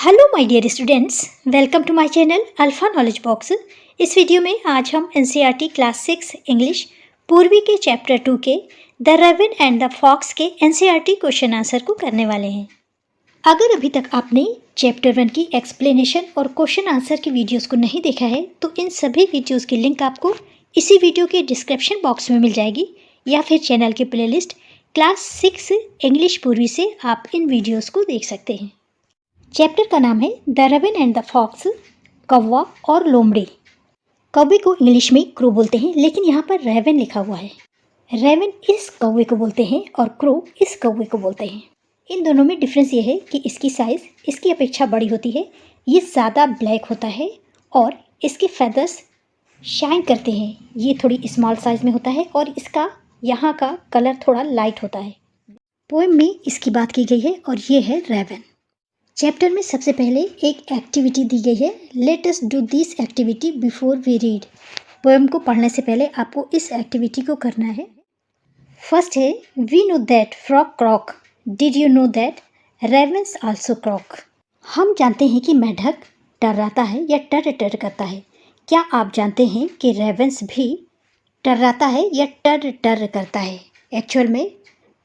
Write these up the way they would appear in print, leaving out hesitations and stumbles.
Hello my dear students, welcome to my channel Alpha Knowledge Box. इस video में आज हम एनसीईआरटी क्लास 6 इंग्लिश पूर्वी के चैप्टर 2 के the raven and the fox के एनसीईआरटी क्वेश्चन आंसर को करने वाले हैं। अगर अभी तक आपने चैप्टर 1 की एक्सप्लेनेशन और क्वेश्चन आंसर की वीडियोस को नहीं देखा है तो इन सभी वीडियोस की लिंक आपको इसी वीडियो के डिस्क्रिप्शन बॉक्स में मिल जाएगी, या फिर चैनल की प्लेलिस्ट क्लास 6 इंग्लिश पूर्वी से आप इन वीडियोज़ को देख सकते हैं। चैप्टर का नाम है the raven and the fox, कौवा और लोमड़ी। कौवे को इंग्लिश में क्रो बोलते हैं, लेकिन यहाँ पर रेवन लिखा हुआ है। रेवन इस कौवे को बोलते हैं और क्रो इस कौवे को बोलते हैं। इन दोनों में डिफरेंस ये है कि इसकी साइज़ इसकी अपेक्षा बड़ी होती है, ये ज़्यादा ब्लैक होता है और इसके फेदर्स शाइन करते हैं। ये थोड़ी स्मॉल साइज़ में होता है और इसका यहाँ का कलर थोड़ा लाइट होता है। पोएम में इसकी बात की गई है और ये है रेवन। चैप्टर में सबसे पहले एक एक्टिविटी दी गई है, let us do this activity before we read. Poem को पढ़ने से पहले आपको इस एक्टिविटी को करना है। फर्स्ट है we know that frog croak, did you know that ravens also croak. हम जानते हैं कि मेढक टर्राता है या टर टर करता है। क्या आप जानते हैं कि रेवन्स भी टर्राता है या टर टर करता है। एक्चुअल में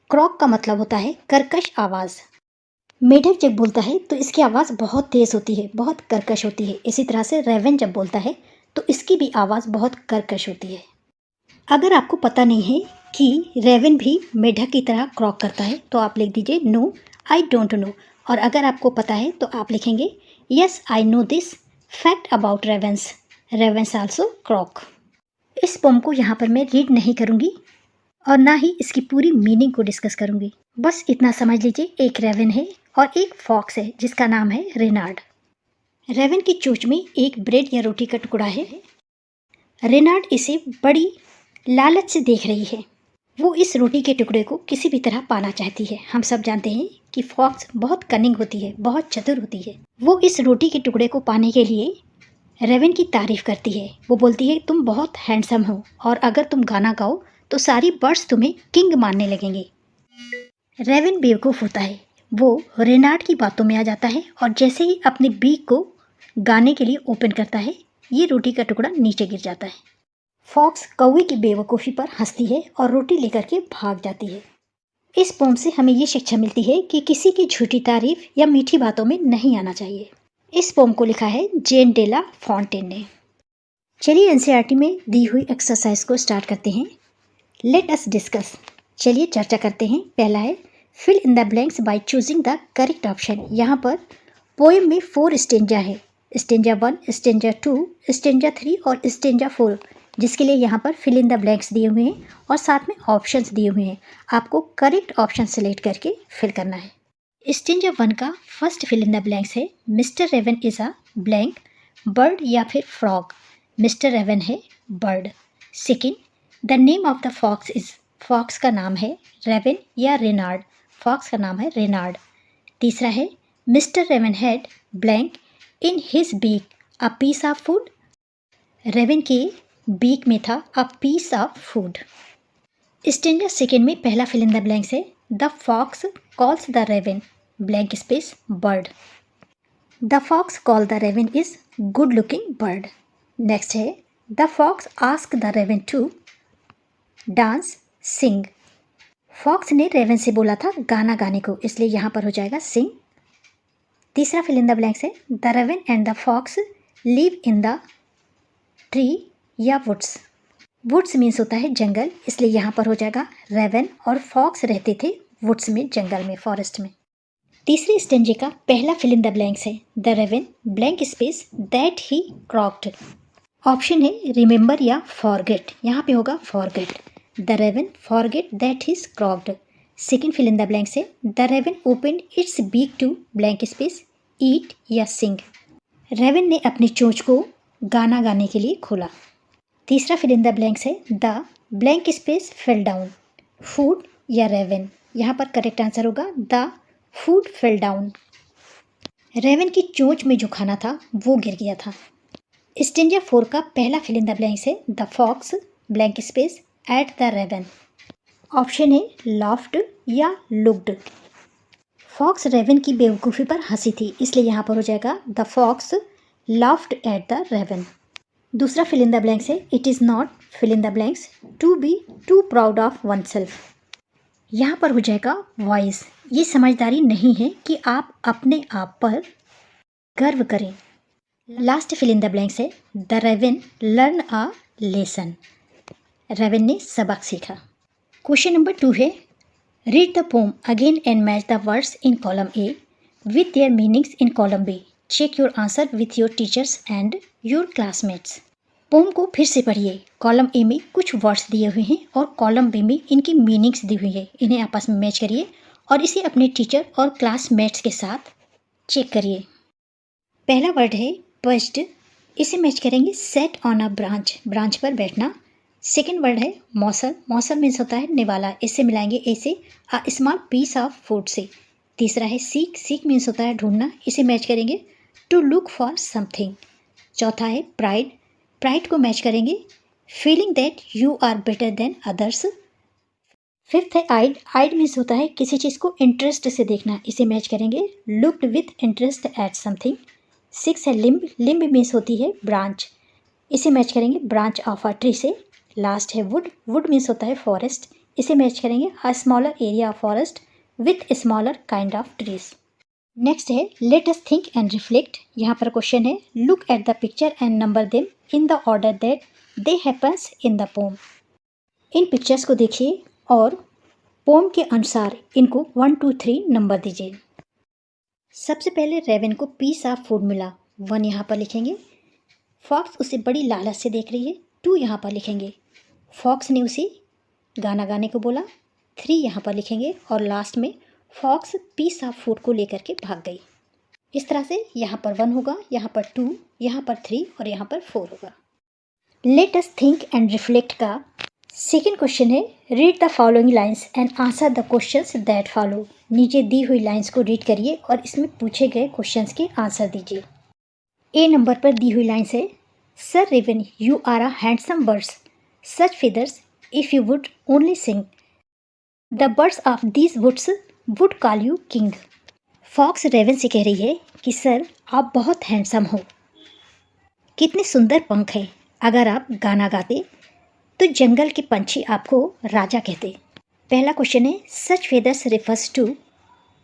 क्रॉक का मतलब होता है कर्कश आवाज़। मेढक जब बोलता है तो इसकी आवाज़ बहुत तेज़ होती है, बहुत कर्कश होती है। इसी तरह से रेवन जब बोलता है तो इसकी भी आवाज़ बहुत कर्कश होती है। अगर आपको पता नहीं है कि रेवन भी मेढक की तरह क्रॉक करता है तो आप लिख दीजिए नो आई डोंट नो, और अगर आपको पता है तो आप लिखेंगे yes I know this fact about ravens, ravens also croak. इस पोम को यहाँ पर मैं रीड नहीं करूँगी और ना ही इसकी पूरी मीनिंग को डिस्कस करूँगी। बस इतना समझ लीजिए, एक रेवन है और एक फॉक्स है जिसका नाम है रेनार्ड। रेवन की चोंच में एक ब्रेड या रोटी का टुकड़ा है। रेनार्ड इसे बड़ी लालच से देख रही है। वो इस रोटी के टुकड़े को किसी भी तरह पाना चाहती है। हम सब जानते हैं कि फॉक्स बहुत कनिंग होती है, बहुत चतुर होती है। वो इस रोटी के टुकड़े को पाने के लिए रेवन की तारीफ करती है। वो बोलती है तुम बहुत हैंडसम हो और अगर तुम गाना गाओ तो सारी बर्ड्स तुम्हें किंग मानने लगेंगे। रेवन बेवकूफ़ होता है। वो रेनार्ड की बातों में आ जाता है और जैसे ही अपने बीक को गाने के लिए ओपन करता है, ये रोटी का टुकड़ा नीचे गिर जाता है। फॉक्स कौवे की बेवकूफ़ी पर हंसती है और रोटी लेकर के भाग जाती है। इस पोम से हमें ये शिक्षा मिलती है कि किसी की झूठी तारीफ या मीठी बातों में नहीं आना चाहिए। इस पोम को लिखा है जेन डेला फॉन्टेन ने। चलिए एनसीईआरटी में दी हुई एक्सरसाइज को स्टार्ट करते हैं। Let us discuss. चलिए चर्चा करते हैं। पहला है fill in the blanks by choosing the correct option. यहाँ पर पोएम में 4 स्टेंजा है, स्टेंजा 1, स्टेंजा 2, स्टेंजा 3 और स्टेंजा 4, जिसके लिए यहाँ पर फिल इन द ब्लैंक्स दिए हुए हैं और साथ में ऑप्शंस दिए हुए हैं। आपको करेक्ट ऑप्शन सेलेक्ट करके फिल करना है। स्टेंजा 1 का first fill in the blanks है mister raven is a blank bird या फिर फ्रॉग। मिस्टर रेवन है bird. Second, the name of the fox is, fox का नाम है रेवन या रेनार्ड। फॉक्स का नाम है रेनार्ड। तीसरा है mister raven had blank in his beak a piece of food. Raven के बीक में था a piece of food. Stanza second में पहला फिल इन द ब्लैंक्स है the fox calls the raven blank space bird. The fox call the raven is good looking bird. Next है the fox ask the raven to dance sing. Fox ने raven से बोला था गाना गाने को, इसलिए यहाँ पर हो जाएगा सिंग। तीसरा फिल इन द ब्लैंक्स है the raven and the fox live in the tree या वुड्स। वुड्स मीन्स होता है जंगल, इसलिए यहाँ पर हो जाएगा रेवन और फॉक्स रहते थे वुड्स में, जंगल में, फॉरेस्ट में। तीसरे स्टेंजे का पहला फिल इन द ब्लैंक्स है the raven blank space that he croaked. Option है रिमेंबर या फॉरगेट, यहाँ पे होगा forget. The raven forget that he croaked. Second fill in the blanks है the raven opened its beak to blank space eat या sing. Raven ने अपनी चोंच को गाना गाने के लिए खोला। तीसरा फिल इन द ब्लैंक्स है the blank space fell down food या रेवन। यहाँ पर करेक्ट आंसर होगा the food fell down. Raven की चोंच में जो खाना था वो गिर गया था। स्टेंजा 4 का पहला फिल इन द ब्लैंक्स है the fox blank space at the raven. Option है लाफ्ड या लुक्ड। फॉक्स रेवन की बेवकूफ़ी पर हंसी थी, इसलिए यहाँ पर हो जाएगा the fox laughed at the raven. दूसरा फिल इन द ब्लैंक्स है it is not fill in the blanks to be too proud of oneself. यहाँ पर हो जाएगा वाइज, ये समझदारी नहीं है कि आप अपने आप पर गर्व करें। Last fill in the blanks है the raven learn a lesson, raven ने सबक सीखा। क्वेश्चन नंबर 2 है read the poem again and match the words in column A with their meanings in column B. Check your answer with your teachers and your classmates. Poem को फिर से पढ़िए। Column A में कुछ words दिए हुए हैं और कॉलम बी में इनकी मीनिंग्स दी हुई है, इन्हें आपस में मैच करिए और इसे अपने टीचर और क्लासमेट्स के साथ चेक करिए। पहला वर्ड है पर्च्ड, इसे मैच करेंगे set on a branch, branch पर बैठना। सेकेंड वर्ड है मॉसल, मॉसल मीन्स होता है निवाला, इससे मिलाएंगे ए से a small piece of food से। तीसरा है सीक, सीक मीन्स होता है ढूंढना, इसे मैच करेंगे टू लुक फॉर समथिंग। चौथा है प्राइड, प्राइड को मैच करेंगे feeling that you are better than others. Fifth है आइड, आइड मीन्स होता है किसी चीज़ को इंटरेस्ट से देखना, इसे मैच करेंगे looked with interest at something. Six है लिम्ब, लिम्ब मीन्स होती है ब्रांच, इसे मैच करेंगे ब्रांच ऑफ अ ट्री से। लास्ट है वुड, वुड मीन्स होता है फॉरेस्ट, इसे मैच करेंगे a smaller area of forest with smaller kind of trees. Next है let us think and reflect, यहाँ पर क्वेश्चन है look at the picture and number them in the order that they happens in the pome. In pictures को देखिए और pome के अनुसार इनको 1 2 3 नंबर दीजिए। सबसे पहले रेवन को पीस ऑफ फूड मिला, 1 यहाँ पर लिखेंगे। फॉक्स उसे बड़ी लालच से देख रही है, 2 यहाँ पर लिखेंगे। फॉक्स ने उसे गाना गाने को बोला, 3 यहाँ पर लिखेंगे। और लास्ट में फॉक्स पीस ऑफ फूड को लेकर के भाग गई। इस तरह से यहाँ पर 1 होगा, यहाँ पर 2, यहाँ पर 3 और यहाँ पर 4 होगा। Late us think and reflect का सेकेंड क्वेश्चन है read the following lines and answer the questions that follow. नीचे दी हुई लाइन्स को रीड करिए और इसमें पूछे गए क्वेश्चंस के आंसर दीजिए। ए नंबर पर दी हुई लाइन्स है sir raven you are a handsome birds such feathers if you would only sing the birds of these woods would call you king। Fox raven से कह रही है कि सर आप बहुत हैंडसम हो, कितने सुंदर पंख हैं, अगर आप गाना गाते तो जंगल के पंछी आपको राजा कहते। पहला क्वेश्चन है such feathers refers to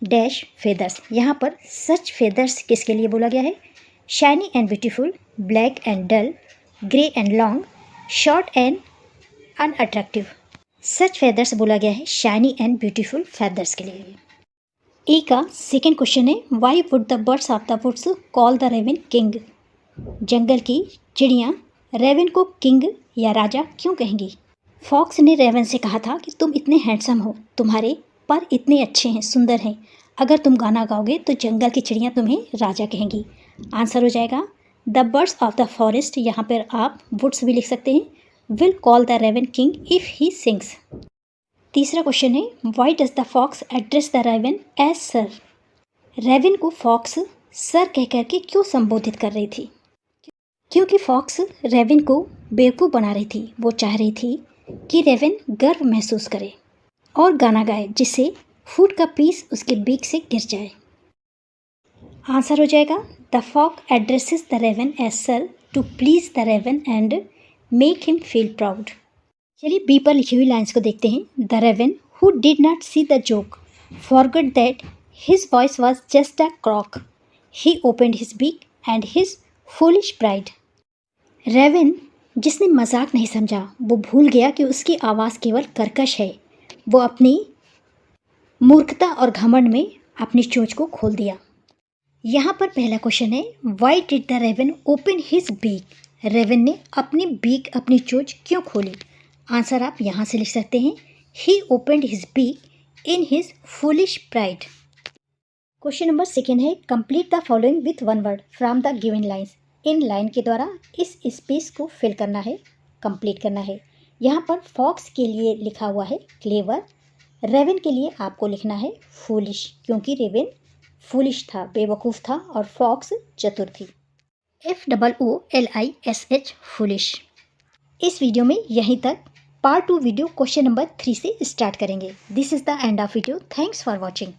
dash feathers, यहाँ पर सच फेदर्स किसके लिए बोला गया है? Shiny and beautiful, black and dull, grey and long, short and unattractive. Such feathers बोला गया है शाइनी एंड ब्यूटीफुल फेदर्स के लिए। ए का सेकेंड क्वेश्चन है why would the birds of the woods call the raven king. जंगल की चिड़ियाँ रेवन को किंग या राजा क्यों कहेंगी? फॉक्स ने रेवन से कहा था कि तुम इतने हैंडसम हो, तुम्हारे पर इतने अच्छे हैं, सुंदर हैं, अगर तुम गाना गाओगे तो जंगल की चिड़ियाँ तुम्हें राजा कहेंगी। आंसर हो जाएगा the birds of the forest, यहाँ पर आप वुड्स भी लिख सकते हैं, will call the raven king if he sings. तीसरा क्वेश्चन है why does the fox address the raven as sir. Raven को फॉक्स सर कह कर के क्यों संबोधित कर रही थी? क्योंकि फॉक्स रेवन को बेवकूफ़ बना रही थी। वो चाह रही थी कि रेवन गर्व महसूस करे और गाना गाए जिससे फूड का पीस उसके बीक से गिर जाए। आंसर हो जाएगा the fox addresses the raven as sir to please the raven and make him feel proud. चलिए बी पर लिखी हुई लाइन्स को देखते हैं। The raven who did not see the joke forgot that his voice was just a croak, he opened his beak and his foolish pride. Raven जिसने मजाक नहीं समझा वो भूल गया कि उसकी आवाज़ केवल कर्कश है। वो अपनी मूर्खता और घमंड में अपनी चोंच को खोल दिया। यहाँ पर पहला क्वेश्चन है why did the raven open his beak. Raven ने अपनी बीक अपनी चोंच क्यों खोली? आंसर आप यहाँ से लिख सकते हैं he opened his beak in his foolish pride. Question number second है complete the following with 1 word from the given lines. इन लाइन के द्वारा इस स्पेस को फिल करना है, कंप्लीट करना है। यहाँ पर फॉक्स के लिए लिखा हुआ है क्लेवर, रेवन के लिए आपको लिखना है फूलिश, क्योंकि रेवन फूलिश था, बेवकूफ़ था, और फॉक्स चतुर थी। FOOLISH foolish. इस वीडियो में यहीं तक। पार्ट 2 वीडियो क्वेश्चन नंबर 3 से स्टार्ट करेंगे। This is the end of video. Thanks for watching.